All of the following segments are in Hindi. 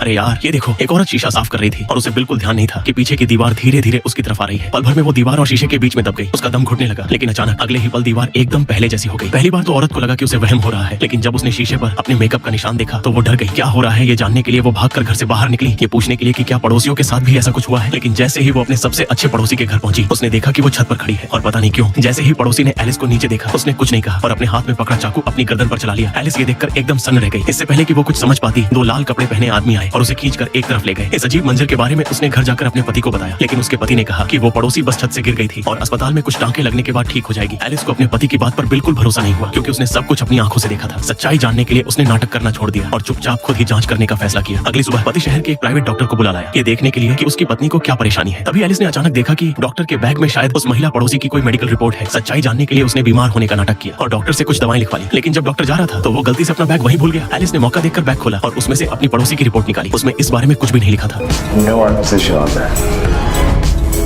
अरे यार ये देखो, एक औरत शीशा साफ कर रही थी और उसे बिल्कुल ध्यान नहीं था कि पीछे की दीवार धीरे धीरे उसकी तरफ आ रही है। पल भर में वो दीवार और शीशे के बीच में दब गई। उसका दम घुटने लगा, लेकिन अचानक अगले ही पल दीवार एकदम पहले जैसी हो गई। पहली बार तो औरत को लगा कि उसे वहम हो रहा है, लेकिन जब उसने शीशे पर अपने मेकअप का निशान देखा तो वो डर गई। क्या हो रहा है ये जानने के लिए वो भागकर घर से बाहर निकली, ये पूछने के लिए कि क्या पड़ोसियों के साथ भी ऐसा कुछ हुआ है। लेकिन जैसे ही वो अपने सबसे अच्छे पड़ोसी के घर पहुंची, उसने देखा कि वो छत पर खड़ी है और पता नहीं क्यों जैसे ही पड़ोसी ने एलिस को नीचे देखा, उसने कुछ नहीं कहा और अपने हाथ में पकड़ा चाकू अपनी गर्दन पर चला लिया। एलिस ये देखकर एकदम सन्न रह गई। इससे पहले कि वो कुछ समझ पाती, दो लाल कपड़े पहने आदमी आए और उसे खींचकर एक तरफ ले गए। इस अजीब मंजर के बारे में उसने घर जाकर अपने पति को बताया, लेकिन उसके पति ने कहा कि वो पड़ोसी बस छत से गिर गई थी और अस्पताल में कुछ टांके लगने के बाद ठीक हो जाएगी। एलिस को अपने पति की बात पर बिल्कुल भरोसा नहीं हुआ, क्योंकि उसने सब कुछ अपनी आंखों से देखा था। सच्चाई जानने के लिए उसने नाटक करना छोड़ दिया और चुपचाप खुद ही जांच करने का फैसला किया। अगली सुबह पति शहर के एक प्राइवेट डॉक्टर को बुला लाया, ये देखने के लिए कि उसकी पत्नी को क्या परेशानी है। तभी एलिस ने अचानक देखा कि डॉक्टर के बैग में शायद उस महिला पड़ोसी की कोई मेडिकल रिपोर्ट है। सच्चाई जानने के लिए उसने बीमार होने का नाटक किया और डॉक्टर से कुछ दवाएं लिखवा ली। लेकिन जब डॉक्टर जा रहा था तो वो गलती से अपना बैग वहीं भूल गया। एलिस ने मौका देखकर बैग खोला और उसमें से अपनी पड़ोसी की रिपोर्ट निकाली। उसमें इस बारे में कुछ भी नहीं लिखा था। No armistice on that.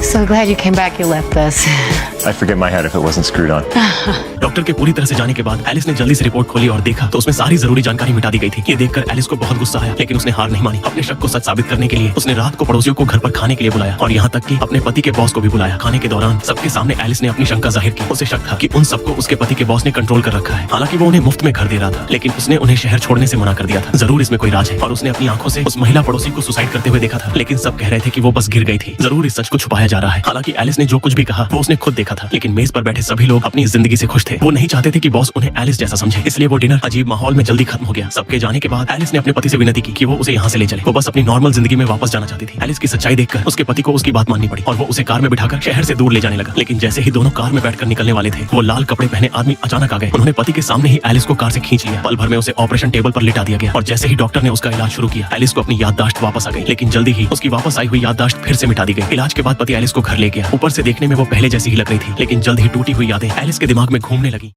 So glad you came back. You left this. I'd forget my head if it wasn't screwed on. Doctor के पूरी तरह से जाने के बाद एलिस ने जल्दी से रिपोर्ट खोली और देखा तो उसमें सारी जरूरी जानकारी मिटा दी गई थी। ये देखकर एलिस को बहुत गुस्सा आया, लेकिन उसने हार नहीं मानी। अपने शक को सच साबित करने के लिए उसने रात को पड़ोसियों को घर पर खाने के लिए बुलाया और यहाँ तक कि अपने पति के बॉस को भी बुलाया। खाने के दौरान सबके सामने एलिस ने अपनी शंका जाहिर की। उसे शक था कि उन सबको उसके पति के बॉस ने कंट्रोल कर रखा है। हालांकि वो उन्हें मुफ्त में घर दे रहा था, लेकिन उसने उन्हें शहर छोड़ने से मना कर दिया था। जरूर इसमें कोई राज है और उसने अपनी आंखों से उस महिला पड़ोसी को सुसाइड करते हुए देखा था, लेकिन सब कह रहे थे कि वो बस गिर गई थी। जरूर इस सच को छुपाया जा रहा है। हालांकि एलिस ने जो कुछ भी कहा वो उसने खुद देखा था, लेकिन मेज पर बैठे सभी लोग अपनी जिंदगी से खुश थे। वो नहीं चाहते थे कि बॉस उन्हें एलिस जैसा समझे, इसलिए वो डिनर अजीब माहौल में जल्दी खत्म हो गया। सबके जाने के बाद एलिस ने अपने पति से विनती की कि वो उसे यहाँ से ले चले। वो बस अपनी नॉर्मल जिंदगी में वापस जाना चाहती थी। एलिस की सच्चाई देखकर उसके पति को उसकी बात माननी पड़ी और वो उसे कार में बिठाकर शहर से दूर ले जाने लगा। लेकिन जैसे ही दोनों कार में बैठकर निकलने वाले थे, वो लाल कपड़े पहने आदमी अचानक आ गए। उन्होंने पति के सामने ही एलिस को कार से खींच लिया। पल भर में उसे ऑपरेशन टेबल पर लिटा दिया गया और जैसे ही डॉक्टर ने उसका इलाज शुरू किया, एलिस को अपनी याददाश्त वापस आ गई। लेकिन जल्दी ही उसकी वापस आई हुई याददाश्त फिर से मिटा दी गई। इलाज के बाद पति एलिस को घर ले गया। ऊपर से देखने में वो पहले जैसी ही लग रही थी, लेकिन जल्द ही टूटी हुई यादें एलिस के दिमाग में घूमने लगी।